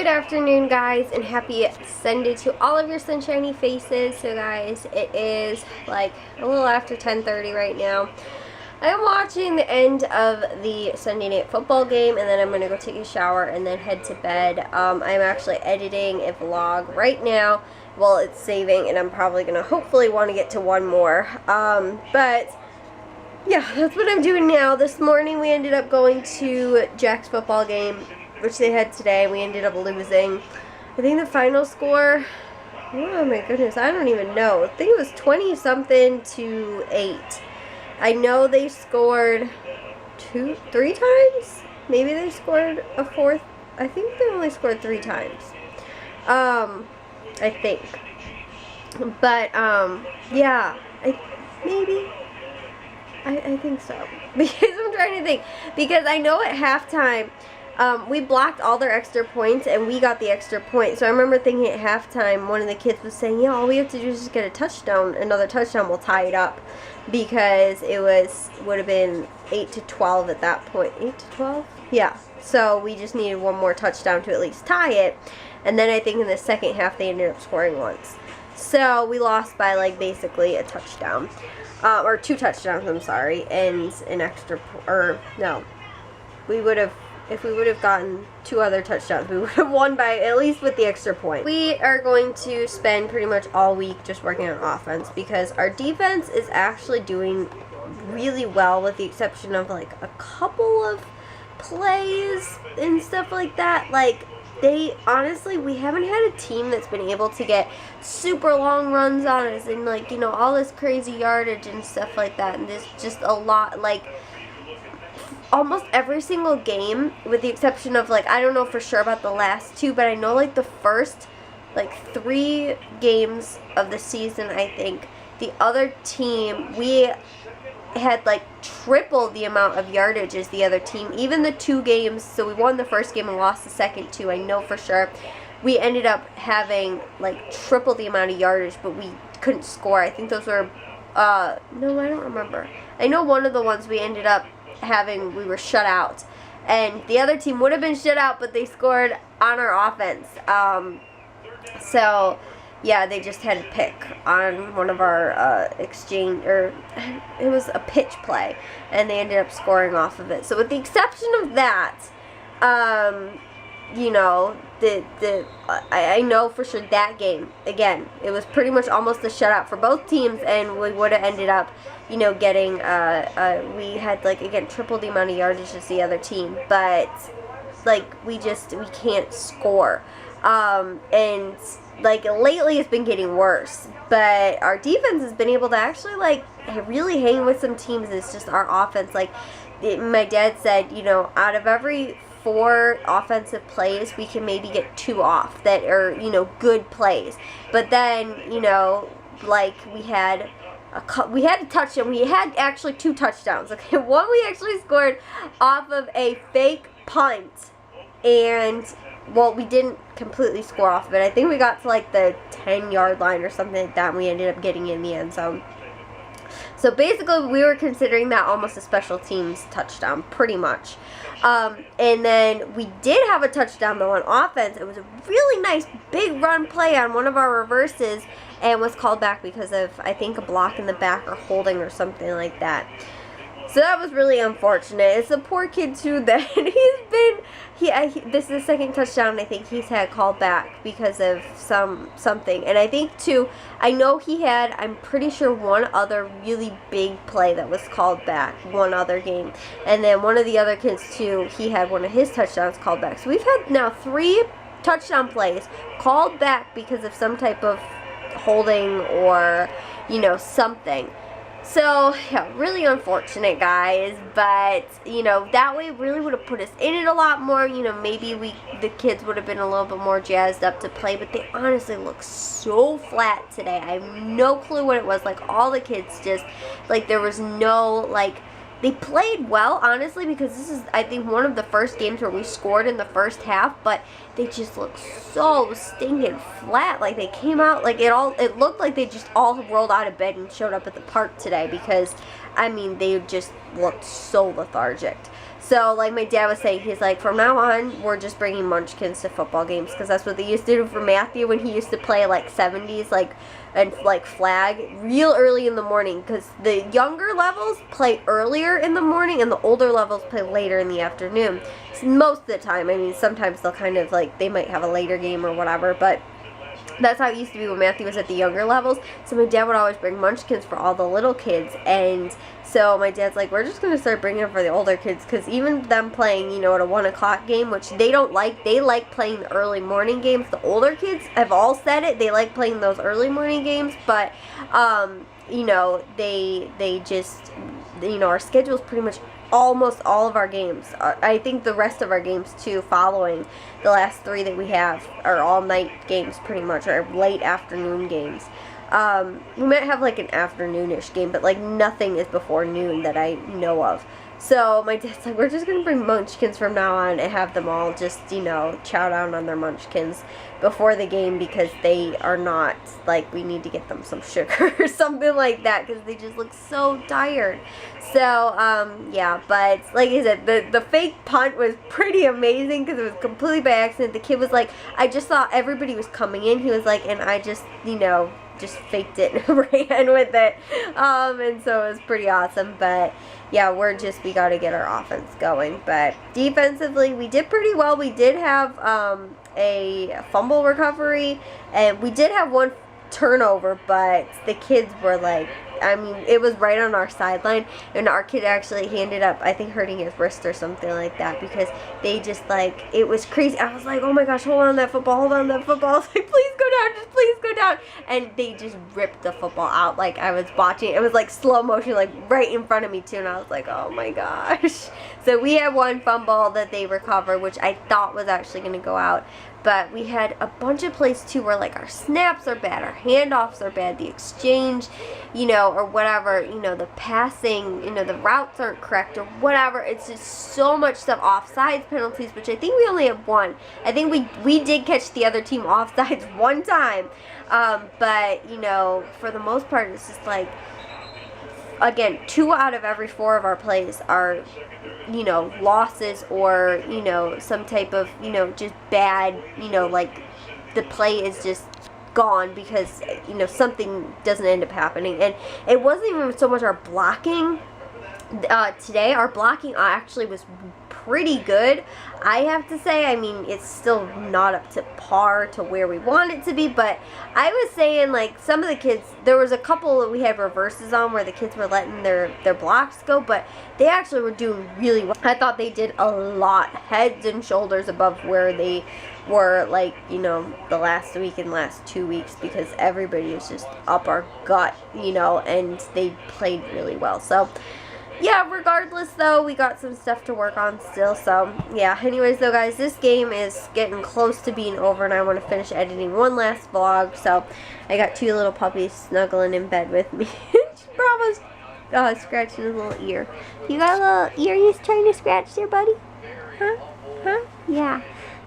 Good afternoon, guys, and happy Sunday to all of your sunshiny faces. So guys, it is like a little after 10:30 right now. I am watching the end of the Sunday night football game, and then I'm going to go take a shower and then head to bed. I'm actually editing a vlog right now while it's saving, and I'm probably going to hopefully want to get to one more. But yeah, that's what I'm doing now. This morning we ended up going to Jack's football game, which they had today. We ended up losing. I think the final score, oh my goodness, I don't even know. I think it was 20-something to 8. I know they scored 3 times. Maybe they scored a fourth. I think they only scored 3 times. I think. But, yeah. I think so. Because I'm trying to think. Because I know at halftime, we blocked all their extra points, and we got the extra point. So I remember thinking at halftime, one of the kids was saying, yeah, all we have to do is just get a touchdown. Another touchdown will tie it up. Because it would have been 8-12 at that point. 8-12? Yeah. So we just needed one more touchdown to at least tie it. And then I think in the second half, they ended up scoring once. So we lost by, like, basically a touchdown. Or 2 touchdowns, I'm sorry. And an extra, or no. If we would have gotten 2 other touchdowns, we would have won by at least with the extra point. We are going to spend pretty much all week just working on offense because our defense is actually doing really well, with the exception of like a couple of plays and stuff like that. Like, honestly, we haven't had a team that's been able to get super long runs on us and, like, you know, all this crazy yardage and stuff like that. And there's just a lot, like, almost every single game, with the exception of, like, I don't know for sure about the last 2, but I know, like, the first, like, 3 games of the season, I think, the other team, we had, like, triple the amount of yardage as the other team. Even the 2 games, so we won the first game and lost the second 2, I know for sure. We ended up having, like, triple the amount of yardage, but we couldn't score. I think those were, no, I don't remember. I know one of the ones we ended up having, we were shut out, and the other team would have been shut out, but they scored on our offense. So yeah, they just had a pick on one of our exchange, or it was a pitch play, and they ended up scoring off of it. So with the exception of that, you know, I know for sure that game, again, it was pretty much almost a shutout for both teams, and we would have ended up, you know, getting, we had, like, again, triple the amount of yardage as the other team, but, like, we can't score, and, like, lately it's been getting worse, but our defense has been able to actually, like, really hang with some teams. It's just our offense, like, my dad said, you know, out of every 4 offensive plays, we can maybe get 2 off that are, you know, good plays. But then, you know, like, we had a touchdown. We had actually 2 touchdowns. Okay, one we actually scored off of a fake punt, and, well, we didn't completely score off of it. I think we got to, like, the 10-yard line or something like that, and we ended up getting in the end zone. So basically, we were considering that almost a special teams touchdown, pretty much. And then we did have a touchdown, though, on offense. It was a really nice big run play on one of our reverses, and was called back because of, I think, a block in the back or holding or something like that. So that was really unfortunate. It's a poor kid, too, that this is the second touchdown I think he's had called back because of something. And I think, too, I know he had, I'm pretty sure, one other really big play that was called back, one other game. And then one of the other kids, too, he had one of his touchdowns called back. So we've had now 3 touchdown plays called back because of some type of holding or, you know, something. So, yeah, really unfortunate, guys, but, you know, that way really would have put us in it a lot more. You know, maybe the kids would have been a little bit more jazzed up to play, but they honestly look so flat today. I have no clue what it was. Like, all the kids just, like, there was no, like, they played well, honestly, because this is, I think, one of the first games where we scored in the first half, but they just looked so stinking flat. Like, they came out, like, it looked like they just all rolled out of bed and showed up at the park today, because, I mean, they just looked so lethargic. So, like my dad was saying, he's like, from now on, we're just bringing munchkins to football games, because that's what they used to do for Matthew when he used to play, like, 70s, and flag real early in the morning, because the younger levels play earlier in the morning, and the older levels play later in the afternoon. So most of the time, I mean, sometimes they'll kind of, like, they might have a later game or whatever, but that's how it used to be when Matthew was at the younger levels. So my dad would always bring munchkins for all the little kids, and so my dad's like, we're just going to start bringing them for the older kids, because even them playing, at a 1 o'clock game, which they don't like, they like playing the early morning games. The older kids have all said it, they like playing those early morning games, but, they just, our schedule is pretty much almost all of our games. I think the rest of our games, too, following the last 3 that we have, are all-night games, pretty much, or late afternoon games. We might have, like, an afternoonish game, but, like, nothing is before noon that I know of. So my dad's like, we're just going to bring munchkins from now on and have them all just, chow down on their munchkins before the game, because they are not, like, we need to get them some sugar or something like that, because they just look so tired. So, yeah, but like I said, the fake punt was pretty amazing, because it was completely by accident. The kid was like, I just thought everybody was coming in. He was like, and I just, just faked it and ran with it. And so it was pretty awesome. But yeah, we got to get our offense going. But defensively, we did pretty well. We did have a fumble recovery, and we did have one turnover, but the kids were like, I mean, it was right on our sideline, and our kid actually ended up, I think, hurting his wrist or something like that, because they just, like, it was crazy. I was like, oh my gosh, hold on to that football, hold on to that football. I was like, please go down, just please go down. And they just ripped the football out. Like, I was watching, it was like slow motion, like right in front of me too, and I was like, oh my gosh. So we had one fumble that they recovered, which I thought was actually going to go out. But we had a bunch of plays, too, where, like, our snaps are bad, our handoffs are bad, the exchange, or whatever, the passing, the routes aren't correct or whatever. It's just so much stuff. Offsides penalties, which I think we only have one. I think we did catch the other team offsides one time. But, for the most part, it's just like, again, 2 out of every 4 of our plays are, losses or, some type of, just bad, like the play is just gone because, something doesn't end up happening. And it wasn't even so much our blocking today. Our blocking actually was pretty good, I have to say. I mean, it's still not up to par to where we want it to be, but I was saying, like, some of the kids, there was a couple that we had reverses on where the kids were letting their blocks go, but they actually were doing really well. I thought they did a lot, heads and shoulders above where they were, like, the last week and last 2 weeks, because everybody was just up our gut, and they played really well. So yeah, regardless, though, we got some stuff to work on still. So, yeah. Anyways, though, guys, this game is getting close to being over, and I want to finish editing one last vlog. So, I got 2 little puppies snuggling in bed with me. Bravo's scratching his little ear. You got a little ear he's trying to scratch there, buddy? Huh? Huh? Yeah.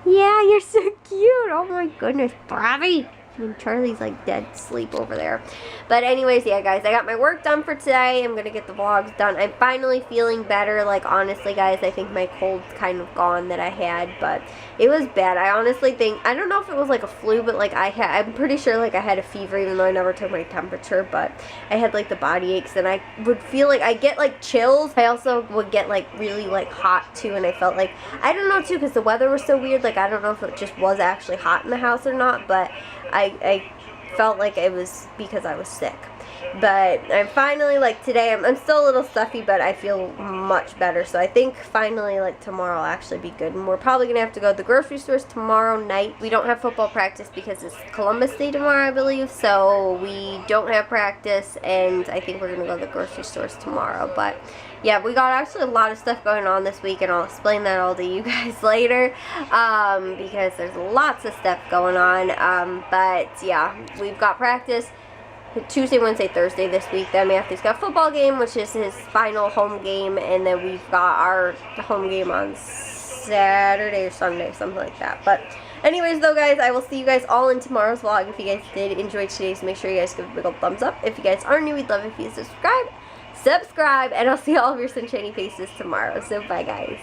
Yeah, you're so cute. Oh, my goodness. Bravy. And Charlie's like dead sleep over there. But anyways, yeah, guys, I got my work done for today. I'm going to get the vlogs done. I'm finally feeling better. Like, honestly, guys, I think my cold's kind of gone that I had. But it was bad. I honestly think, I don't know if it was like a flu, but like I'm pretty sure like I had a fever, even though I never took my temperature. But I had like the body aches, and I would feel like I get like chills. I also would get like really like hot too, and I felt like, I don't know too, because the weather was so weird. Like, I don't know if it just was actually hot in the house or not, but I felt like it was because I was sick. But I'm finally, like, today, I'm still a little stuffy, but I feel much better. So I think finally, like, tomorrow will actually be good. And we're probably going to have to go to the grocery stores tomorrow night. We don't have football practice because it's Columbus Day tomorrow, I believe. So we don't have practice, and I think we're going to go to the grocery stores tomorrow. But yeah, we got actually a lot of stuff going on this week, and I'll explain that all to you guys later, because there's lots of stuff going on. But yeah, we've got practice Tuesday, Wednesday, Thursday this week. Then Matthew's got a football game, which is his final home game, and then we've got our home game on Saturday or Sunday, something like that. But anyways, though, guys, I will see you guys all in tomorrow's vlog. If you guys did enjoy today's, make sure you guys give a big old thumbs up. If you guys are new, we'd love if you subscribe, and I'll see all of your sunshiny faces tomorrow. So bye, guys.